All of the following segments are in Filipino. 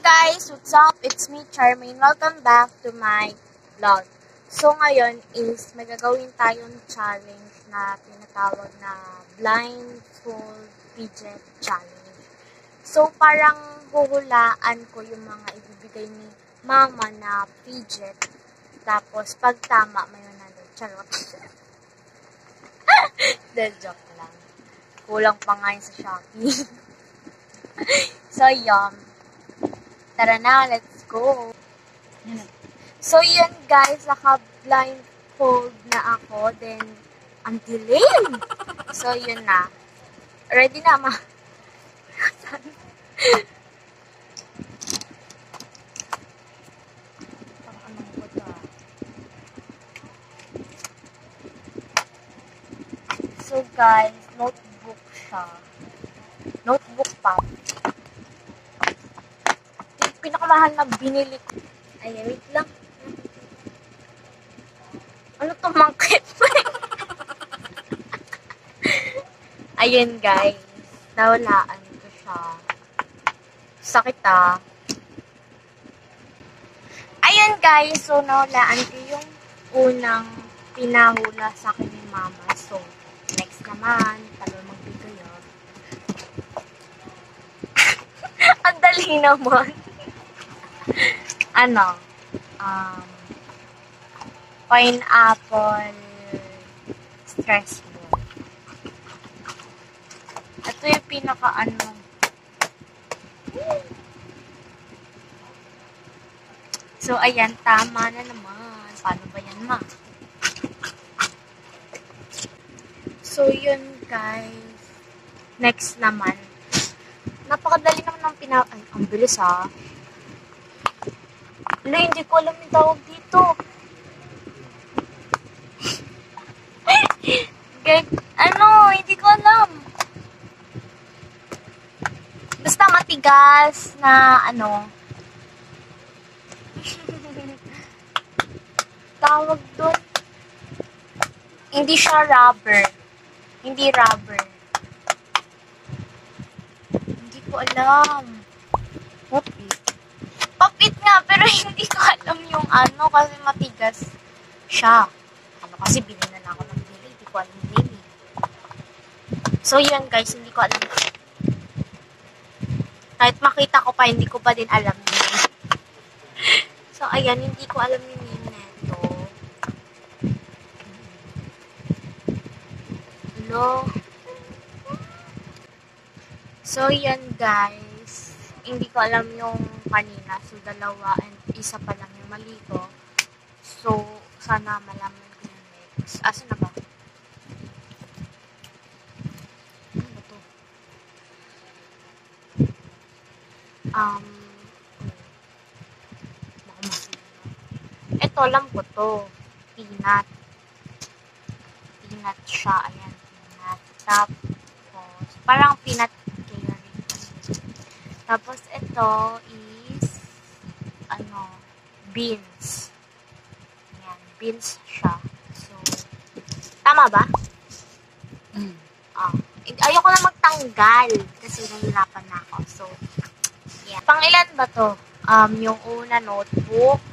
guys! What's up? It's me, Charmaine. Welcome back to my vlog. So ngayon is may gagawin tayong challenge na tinatawag na blindfold fidget challenge. So parang huhulaan ko yung mga ibibigay ni mama na fidget. Tapos pag tama, may 100. Charot. Del joke lang. Kulang pa nga yun sa Shopee. So yun. Tara na, let's go. So, yun guys, naka-blindfold na ako. Then, ang dilim. So, yun na. Ready na, ma. So, guys, notebook siya. Notebook pa. Pinakamahal na binili ko. Ay, wait lang. Ano to, mangkit? Ayun, guys. Nawalaan ko siya. Sakit, ah. Ayun, guys. So, nawalaan ko yung unang pinahula sa akin ni mama. So, next naman, talo magbigay, ah. Ang dali naman. Ano, pineapple stress ball. Ito yung pinaka-ano. So, ayan, tama na naman. Paano ba yan, ma? So, yun, guys. Next naman. Napakadali naman ng ay, ang bilis, ha? Wala, hindi ko alam yung tawag dito. Hindi ko alam. Basta matigas na, tawag doon. Hindi siya rubber. Hindi rubber. Hindi ko alam. Papit nga, pero hindi ko alam yung kasi matigas siya. Kasi bili na ako ng bili. Hindi ko alam yung bili. So, yun guys, hindi ko alam. Kahit makita ko pa, hindi ko pa din alam yun. So, ayan, hindi ko alam yung name neto. Hello? So, yan guys. Hindi ko alam yung kanina. So, dalawa and isa pa lang yung mali ko. So, sana malaman ko yung next. Asan na ba? Ano ba to? Baka masino. Ito, alam ko to. Peanut. Peanut siya. Ayan, peanut. Tapos, parang peanut. Tapos, ito is, beans. Ayan, beans siya. So, tama ba? Ayoko na magtanggal kasi nahihirapan na ako. So, yeah. Pangilan ba to? Yung una, notebook.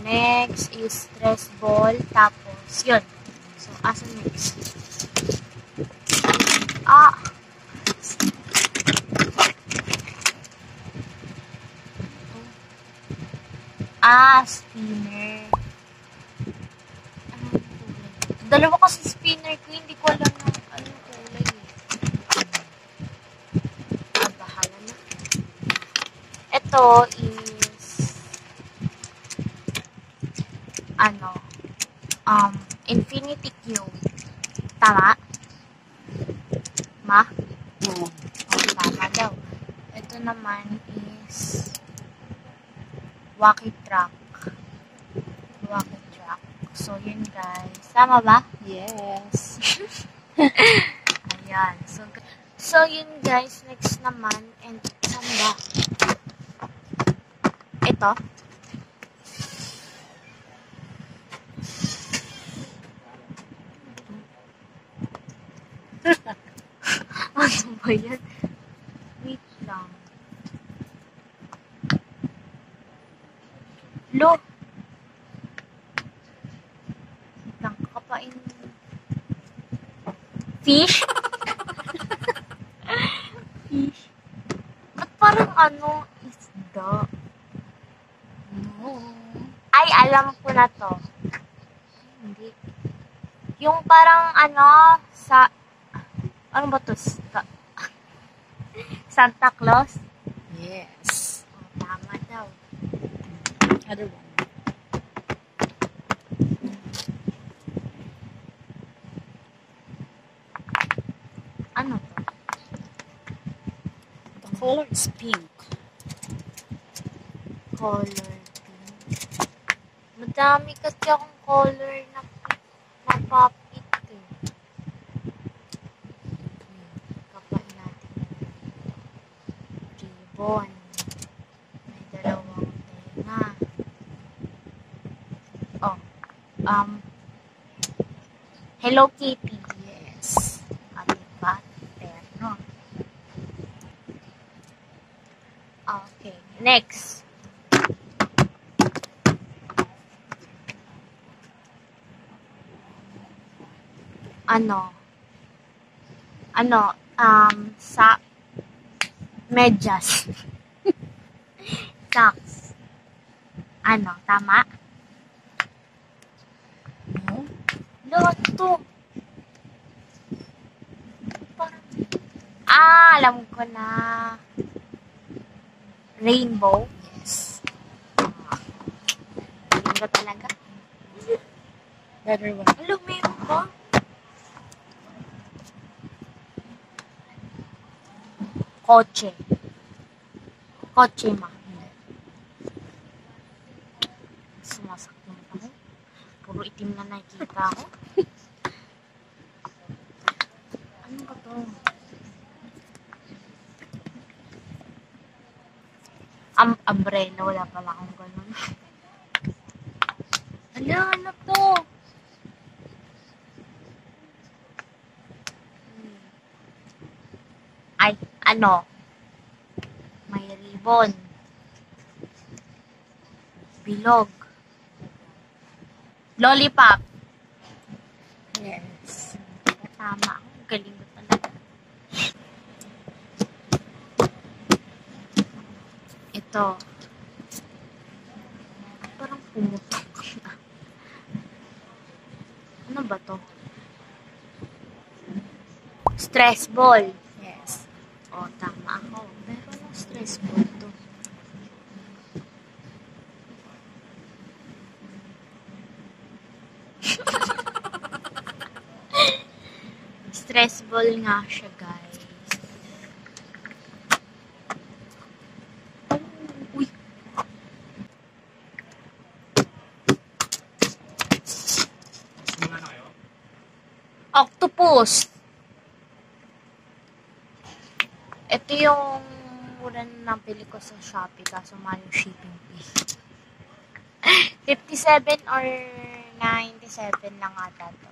Next is stress ball. Tapos, yun. So, asan next? Spinner. Anong kulay? Dalawa kasi spinner ko, hindi ko alam yung anong kulay eh. Bahala na. Ito is Infinity Cube. Tama? Ma? Oo. Tama daw. Ito naman is Wacky Truck. Wacky Truck. So, yun guys. Tama ba? Yes. Ayan. So, yun guys. Next naman. And, saan ba? Ito. Ano ba yan? Wait lang. Fish? Fish. Ba't parang isda? No. Ay, alam ko na to. Hindi. Yung parang sa... Ano ba to? Santa Claus? Yes. Oh, tama daw. Other one. Ano to? The color is pink. Color pink. Madami kasi akong color na papit eh. Kapain natin. Ribbon. May dalawang tenga. Oh. Hello Kitty. Yes. Diba? Terno. Okay. Next. Sa medyas. Socks. Tama? No. Lahat to. Parang, alam ko na. Rainbow. Yes. Galing ko talaga. Other one. Alam, meron ba? Kotse. Kotse ma. Sumasakyan ako. Puro itim na nakikita ko. Ano ba to? Umbrella. Wala pala akong ganun. Ano to? Ay, may ribbon. Bilog. Lollipop. Yes. Tama. Galing ko talaga. Ito. Parang pumutok na. Ano ba to? Stress ball. Yes. O, tama ako. Pero anong stress ball to? Stress ball nga siya, guys. Uy. Octopus. Ito yung mura na nabili ko sa Shopee kaso mahal yung shipping fee. 57 or 97 lang ata to.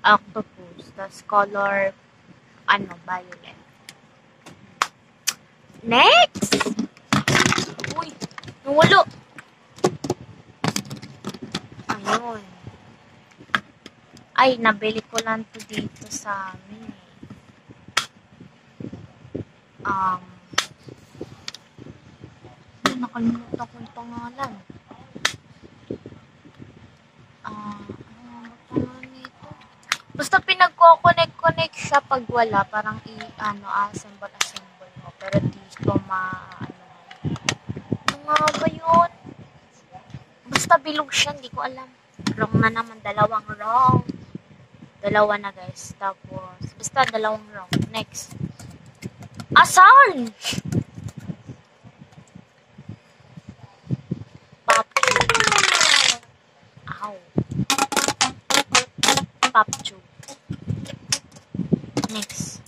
Octopus. Tapos color, violet. Next! Uy! Nawalo! Ayun. Ay, nabili ko lang to dito sa amin eh. Nakalimutan ko yung pangalan. Nito? Basta pinagko-connect siya pag wala, parang assemble mo. Pero dito ano nga ba yun? Basta bilog siya, hindi ko alam. Wrong na naman, dalawang wrong. Dalawa na guys. Tapos, basta dalawang wrong. Next. Asan? Pop tube. Next.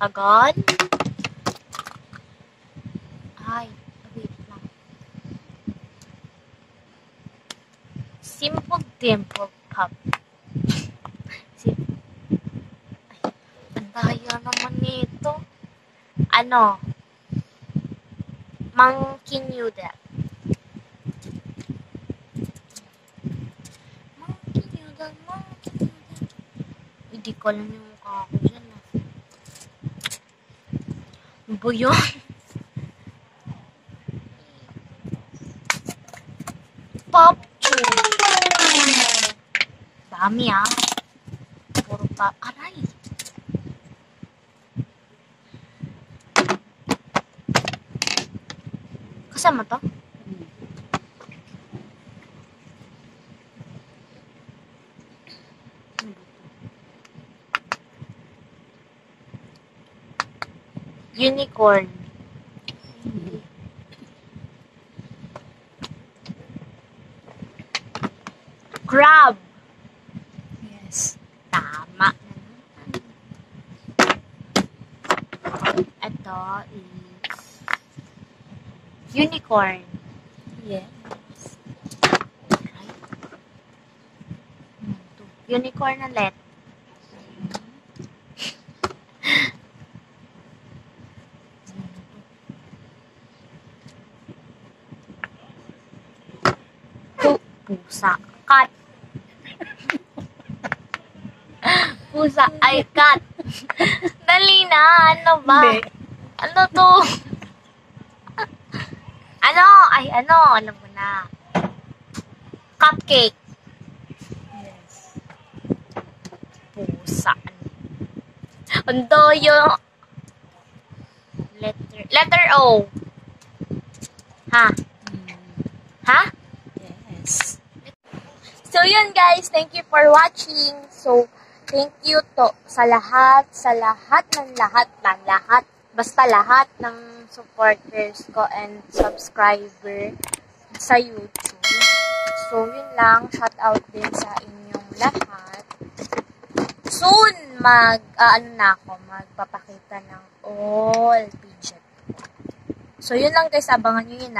Agad. Ay, wait lang. Simple Dimple Pop. Ang daya naman nito. Monkey Noodle. Monkey Noodle. Equal na yung mukha ko dyan. Ano ba yun? Pop tube. Dami Puro pop. Aray. Kasama to? Unicorn. Crab. Yes. Tama. Ito is unicorn. Yes. Right. Unicorn ulit. Pusa. Cat. Pusa. Ay, cat. Dali na. Ano ba? Hindi. Ano to? Ano? Ay, ano? Alam mo na. Cupcake. Yes. Pusa. Ang doyo. Letter O. Ha? Ha? Yes. So, yun guys. Thank you for watching. So, thank you to sa lahat basta lahat ng supporters ko and subscriber sa YouTube. So, yun lang. Shout out din sa inyong lahat. Soon, magpapakita ng all picture. So, yun lang guys. Abangan nyo yun